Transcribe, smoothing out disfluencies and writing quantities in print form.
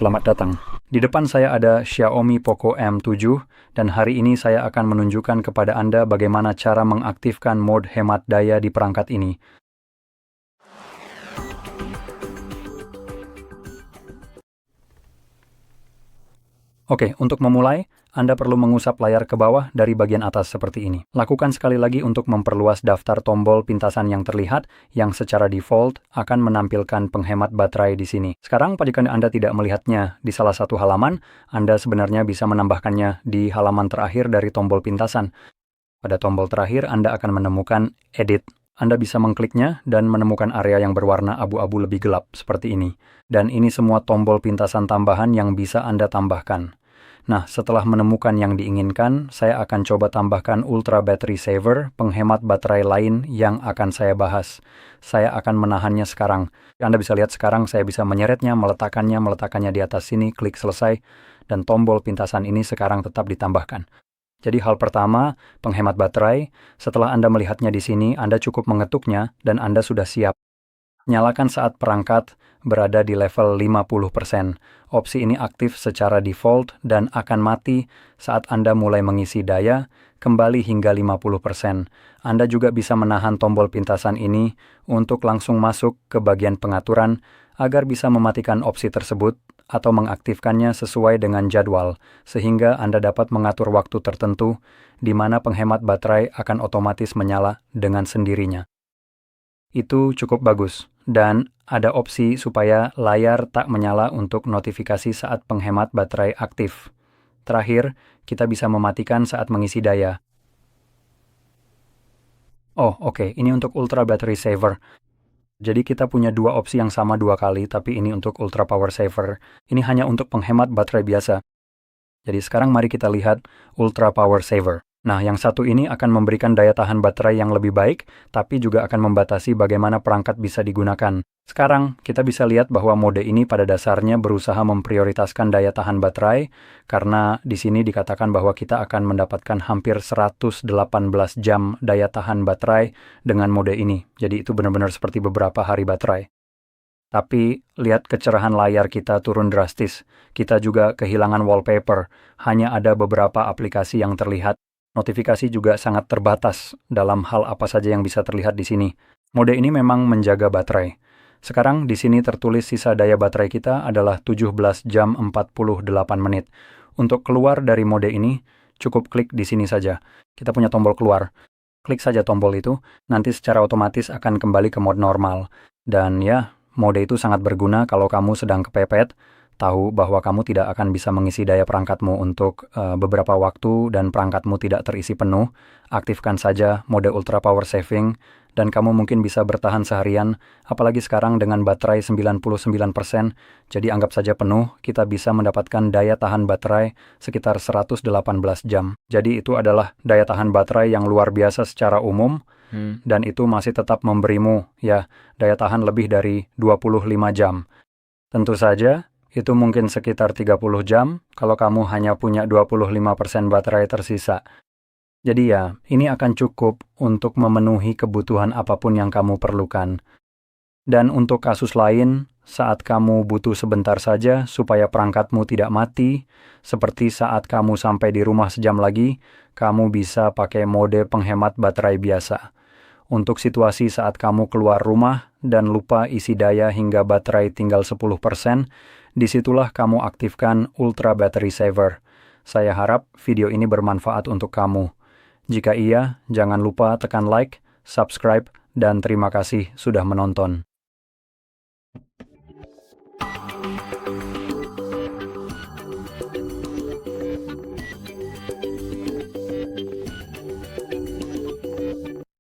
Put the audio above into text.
selamat datang. Di depan saya ada Xiaomi Poco M7 dan hari ini saya akan menunjukkan kepada Anda bagaimana cara mengaktifkan mode hemat daya di perangkat ini. Oke, untuk memulai, Anda perlu mengusap layar ke bawah dari bagian atas seperti ini. Lakukan sekali lagi untuk memperluas daftar tombol pintasan yang terlihat, yang secara default akan menampilkan penghemat baterai di sini. Sekarang, jika Anda tidak melihatnya di salah satu halaman, Anda sebenarnya bisa menambahkannya di halaman terakhir dari tombol pintasan. Pada tombol terakhir, Anda akan menemukan Edit. Anda bisa mengkliknya dan menemukan area yang berwarna abu-abu lebih gelap, seperti ini. Dan ini semua tombol pintasan tambahan yang bisa Anda tambahkan. Nah, setelah menemukan yang diinginkan, saya akan coba tambahkan Ultra Battery Saver, penghemat baterai lain yang akan saya bahas. Saya akan menahannya sekarang. Anda bisa lihat sekarang saya bisa menyeretnya, meletakkannya di atas sini, klik selesai, dan tombol pintasan ini sekarang tetap ditambahkan. Jadi hal pertama, penghemat baterai. Setelah Anda melihatnya di sini, Anda cukup mengetuknya dan Anda sudah siap. Nyalakan saat perangkat berada di level 50%. Opsi ini aktif secara default dan akan mati saat Anda mulai mengisi daya, kembali hingga 50%. Anda juga bisa menahan tombol pintasan ini untuk langsung masuk ke bagian pengaturan agar bisa mematikan opsi tersebut atau mengaktifkannya sesuai dengan jadwal, sehingga Anda dapat mengatur waktu tertentu di mana penghemat baterai akan otomatis menyala dengan sendirinya. Itu cukup bagus, dan ada opsi supaya layar tak menyala untuk notifikasi saat penghemat baterai aktif. Terakhir, kita bisa mematikan saat mengisi daya. Oh, oke, ini untuk Ultra Battery Saver. Jadi kita punya dua opsi yang sama dua kali, tapi ini untuk Ultra Power Saver. Ini hanya untuk penghemat baterai biasa. Jadi sekarang mari kita lihat Ultra Power Saver. Nah, yang satu ini akan memberikan daya tahan baterai yang lebih baik, tapi juga akan membatasi bagaimana perangkat bisa digunakan. Sekarang, kita bisa lihat bahwa mode ini pada dasarnya berusaha memprioritaskan daya tahan baterai, karena di sini dikatakan bahwa kita akan mendapatkan hampir 118 jam daya tahan baterai dengan mode ini. Jadi itu benar-benar seperti beberapa hari baterai. Tapi, lihat kecerahan layar kita turun drastis. Kita juga kehilangan wallpaper. Hanya ada beberapa aplikasi yang terlihat. Notifikasi juga sangat terbatas dalam hal apa saja yang bisa terlihat di sini. Mode ini memang menjaga baterai. Sekarang di sini tertulis sisa daya baterai kita adalah 17 jam 48 menit. Untuk keluar dari mode ini, cukup klik di sini saja. Kita punya tombol keluar. Klik saja tombol itu, nanti secara otomatis akan kembali ke mode normal. Dan ya, mode itu sangat berguna kalau kamu sedang kepepet, tahu bahwa kamu tidak akan bisa mengisi daya perangkatmu untuk beberapa waktu dan perangkatmu tidak terisi penuh. Aktifkan saja mode Ultra Power Saving dan kamu mungkin bisa bertahan seharian, apalagi sekarang dengan baterai 99%, jadi anggap saja penuh, kita bisa mendapatkan daya tahan baterai sekitar 118 jam. Jadi itu adalah daya tahan baterai yang luar biasa secara umum, dan itu masih tetap memberimu daya tahan lebih dari 25 jam. Tentu saja, itu mungkin sekitar 30 jam kalau kamu hanya punya 25% baterai tersisa. Jadi ya, ini akan cukup untuk memenuhi kebutuhan apapun yang kamu perlukan. Dan untuk kasus lain, saat kamu butuh sebentar saja supaya perangkatmu tidak mati, seperti saat kamu sampai di rumah sejam lagi, kamu bisa pakai mode penghemat baterai biasa. Untuk situasi saat kamu keluar rumah dan lupa isi daya hingga baterai tinggal 10%, disitulah kamu aktifkan Ultra Battery Saver. Saya harap video ini bermanfaat untuk kamu. Jika iya, jangan lupa tekan like, subscribe, dan terima kasih sudah menonton.